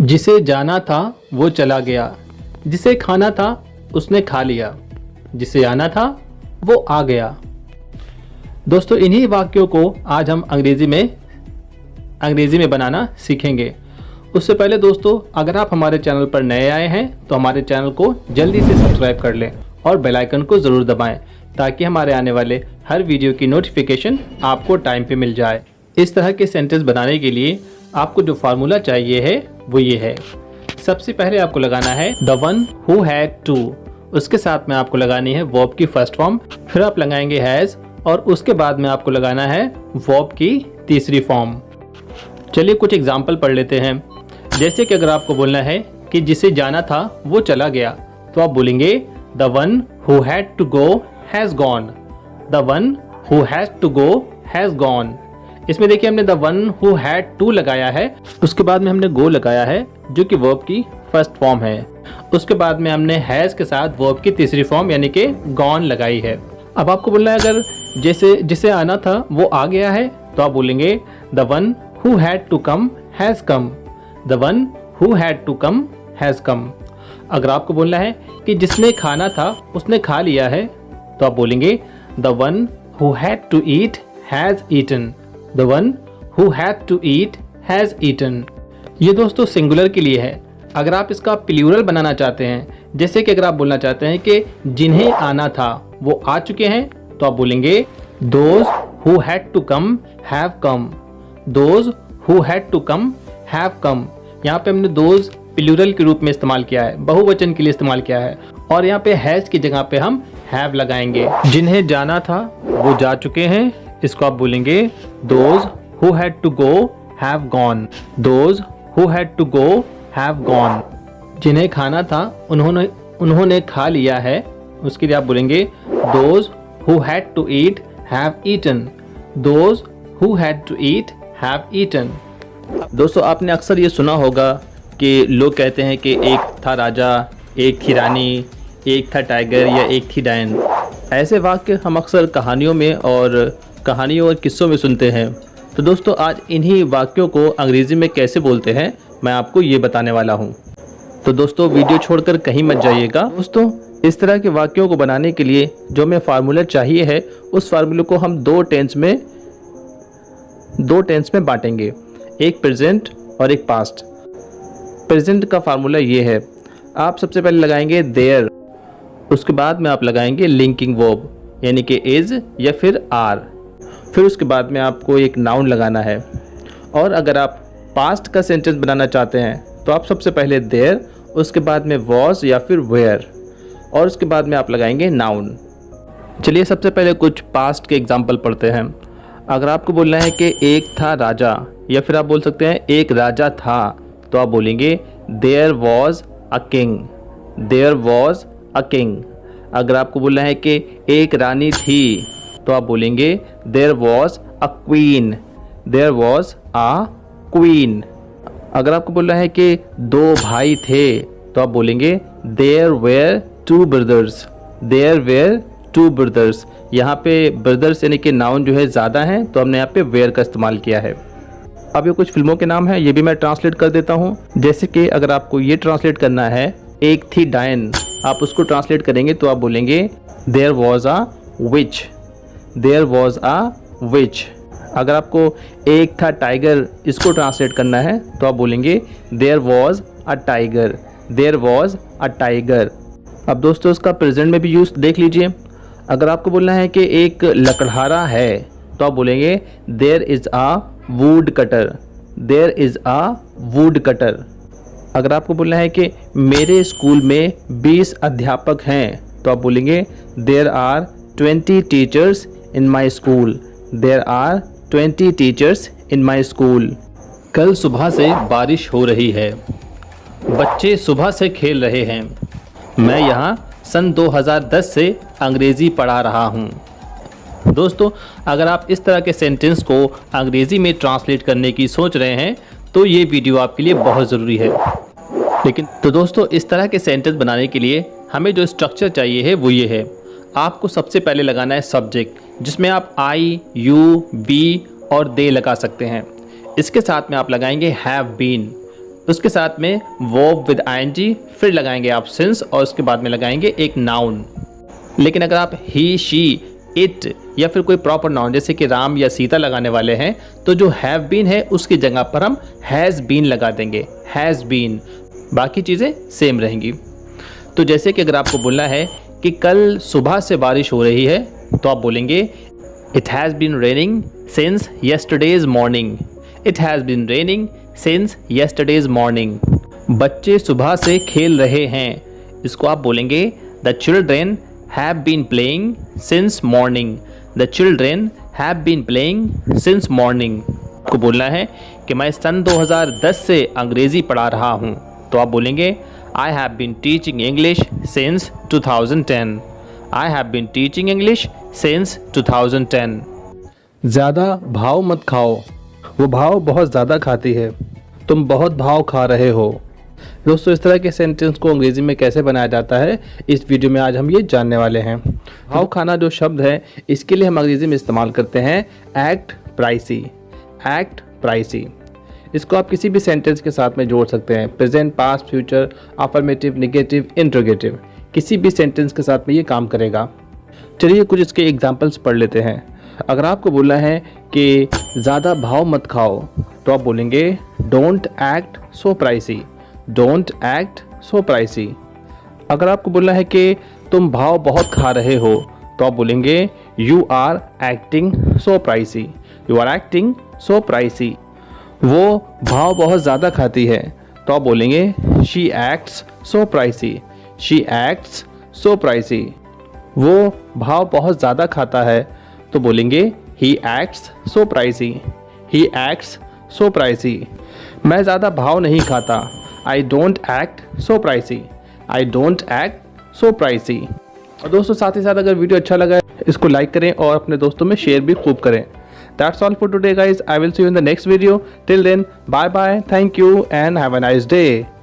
जिसे जाना था वो चला गया, जिसे खाना था उसने खा लिया, जिसे आना था वो आ गया। दोस्तों, इन्हीं वाक्यों को आज हम अंग्रेज़ी में बनाना सीखेंगे। उससे पहले दोस्तों, अगर आप हमारे चैनल पर नए आए हैं तो हमारे चैनल को जल्दी से सब्सक्राइब कर लें और बेल आइकन को ज़रूर दबाएं ताकि हमारे आने वाले हर वीडियो की नोटिफिकेशन आपको टाइम पे मिल जाए। इस तरह के सेंटेंस बनाने के लिए आपको जो फार्मूला चाहिए है वो ये है। सबसे पहले आपको लगाना है the one who had to, उसके साथ में आपको लगानी है वर्ब की फर्स्ट फॉर्म, फिर आप लगाएंगे हैज़ और उसके बाद में आपको लगाना है वर्ब की तीसरी फॉर्म। चलिए कुछ एग्जाम्पल पढ़ लेते हैं। जैसे कि अगर आपको बोलना है कि जिसे जाना था वो चला गया, तो आप बोलेंगे the one who had to go has gone. The one who had to go has gone. इसमें देखिए हमने the one who had to लगाया है, उसके बाद में हमने गो लगाया है जो कि वर्ब की फर्स्ट फॉर्म है। उसके बाद में हमने हैज़ के साथ वर्ब की तीसरी फॉर्म यानी कि गॉन लगाई है। अब आपको बोलना है अगर जिसे आना था वो आ गया है, तो आप बोलेंगे the one who had to come has come. The one who had to come has come. अगर आपको बोलना है कि जिसने खाना था उसने खा लिया है, तो आप बोलेंगे the one who had to eat has eaten. The one who had to eat has eaten. ये दोस्तों सिंगुलर के लिए है। अगर आप इसका प्लूरल बनाना चाहते हैं, जैसे कि अगर आप बोलना चाहते हैं कि जिन्हें आना था वो आ चुके हैं, तो आप बोलेंगे those who had to come have come. Those who had to come have come. यहाँ पे हमने दोज प्लूरल के रूप में इस्तेमाल किया है, बहुवचन के लिए इस्तेमाल किया है, और यहाँ पे हैज़ की जगह पे हम हैव लगाएंगे। जिन्हें जाना था वो जा चुके हैं, इसको आप बोलेंगे those who had to go have gone. Those who had to go have gone. जिन्हें खाना था उन्होंने खा लिया है, उसके लिए आप बोलेंगे those who had to eat have eaten. Those who had to eat have eaten. दोस्तों, आपने अक्सर ये सुना होगा कि लोग कहते हैं कि एक था राजा, एक थी रानी, एक था टाइगर या एक थी डायन। ऐसे वाक्य हम अक्सर कहानियों और किस्सों में सुनते हैं। तो दोस्तों, आज इन्हीं वाक्यों को अंग्रेज़ी में कैसे बोलते हैं मैं आपको ये बताने वाला हूँ। तो दोस्तों, वीडियो छोड़कर कहीं मत जाइएगा। दोस्तों, इस तरह के वाक्यों को बनाने के लिए जो हमें फार्मूला चाहिए है, उस फार्मूले को हम दो टेंस में बांटेंगे, एक प्रेजेंट और एक पास्ट। प्रेजेंट का फार्मूला ये है, आप सबसे पहले लगाएंगे देयर, उसके बाद में आप लगाएंगे लिंकिंग वर्ब यानी कि इज या फिर आर, फिर उसके बाद में आपको एक नाउन लगाना है। और अगर आप पास्ट का सेंटेंस बनाना चाहते हैं तो आप सबसे पहले देयर, उसके बाद में वॉज या फिर वेयर, और उसके बाद में आप लगाएंगे नाउन। चलिए सबसे पहले कुछ पास्ट के एग्जाम्पल पढ़ते हैं। अगर आपको बोलना है कि एक था राजा, या फिर आप बोल सकते हैं एक राजा था, तो आप बोलेंगे there was a king. There was a king. अगर आपको बोलना है कि एक रानी थी, तो आप बोलेंगे there was a queen. There was a queen. अगर आपको बोलना है कि दो भाई थे, तो आप बोलेंगे there were two brothers. There were two brothers. यहाँ पे ब्रदर्स यानी कि नाउन जो है ज़्यादा है, तो हमने यहाँ पे वेयर का इस्तेमाल किया है। अब ये कुछ फिल्मों के नाम हैं, ये भी मैं ट्रांसलेट कर देता हूँ। जैसे कि अगर आपको ये ट्रांसलेट करना है एक थी डायन, आप उसको ट्रांसलेट करेंगे तो आप बोलेंगे there was a witch. There was a witch. अगर आपको एक था टाइगर, इसको ट्रांसलेट करना है तो आप बोलेंगे there was a tiger. There was a tiger. अब दोस्तों, इसका प्रेजेंट में भी यूज़ देख लीजिए। अगर आपको बोलना है कि एक लकड़हारा है, तो आप बोलेंगे there is a wood cutter. There is a wood cutter. अगर आपको बोलना है कि मेरे स्कूल में 20 अध्यापक हैं, तो आप बोलेंगे there are 20 teachers in my school. There are 20 teachers in my school. कल सुबह से बारिश हो रही है, बच्चे सुबह से खेल रहे हैं, मैं यहाँ सन 2010 से अंग्रेज़ी पढ़ा रहा हूँ। दोस्तों, अगर आप इस तरह के सेंटेंस को अंग्रेज़ी में ट्रांसलेट करने की सोच रहे हैं तो ये वीडियो आपके लिए बहुत ज़रूरी है। लेकिन तो दोस्तों, इस तरह के सेंटेंस बनाने के लिए हमें जो स्ट्रक्चर चाहिए है वो ये है। आपको सबसे पहले लगाना है सब्जेक्ट, जिसमें आप आई, यू, बी और दे लगा सकते हैं। इसके साथ में आप लगाएंगे हैव बीन। उसके साथ में वर्ब विद आईएनजी, फिर लगाएंगे आप सिंस और उसके बाद में लगाएंगे एक नाउन। लेकिन अगर आप ही, शी, इट या फिर कोई प्रॉपर नाउन जैसे कि राम या सीता लगाने वाले हैं तो जो हैव बीन है उसकी जगह पर हम हैज़ बीन लगा देंगे, हैज़ बीन। बाकी चीज़ें सेम रहेंगी। तो जैसे कि अगर आपको बोलना है कि कल सुबह से बारिश हो रही है तो आप बोलेंगे it has been raining since yesterday's morning. It has been raining since yesterday's morning. बच्चे सुबह से खेल रहे हैं, इसको आप बोलेंगे the children have been playing since morning. The children have been playing since morning. आपको बोलना है कि मैं सन 2010 से अंग्रेज़ी पढ़ा रहा हूँ तो आप बोलेंगे I have been teaching English since 2010। I have been teaching English since 2010। ज़्यादा भाव मत खाओ, वो भाव बहुत ज़्यादा खाती है, तुम बहुत भाव खा रहे हो। दोस्तों इस तरह के सेंटेंस को अंग्रेज़ी में कैसे बनाया जाता है इस वीडियो में आज हम ये जानने वाले हैं। भाव खाना जो शब्द है इसके लिए हम अंग्रेज़ी में इस्तेमाल करते हैं एक्ट प्राइसी। एक्ट प्राइसी, इसको आप किसी भी सेंटेंस के साथ में जोड़ सकते हैं, present, past, future, affirmative, negative, interrogative, किसी भी सेंटेंस के साथ में ये काम करेगा। चलिए कुछ इसके एग्जाम्पल्स पढ़ लेते हैं। अगर आपको बोलना है कि ज़्यादा भाव मत खाओ तो आप बोलेंगे don't act so pricey. Don't act so pricey. अगर आपको बोलना है कि तुम भाव बहुत खा रहे हो तो आप बोलेंगे you are acting so pricey. You are acting so pricey. वो भाव बहुत ज़्यादा खाती है तो आप बोलेंगे she acts so pricey. She acts so pricey. वो भाव बहुत ज़्यादा खाता है तो बोलेंगे he acts so pricey. He acts so pricey. मैं ज़्यादा भाव नहीं खाता, I don't act so pricey. I don't act so pricey. और दोस्तों साथ ही साथ अगर वीडियो अच्छा लगा है इसको लाइक करें और अपने दोस्तों में शेयर भी खूब करें। That's all for today guys. I will see you in the next video. Till then, bye bye. Thank you and have a nice day.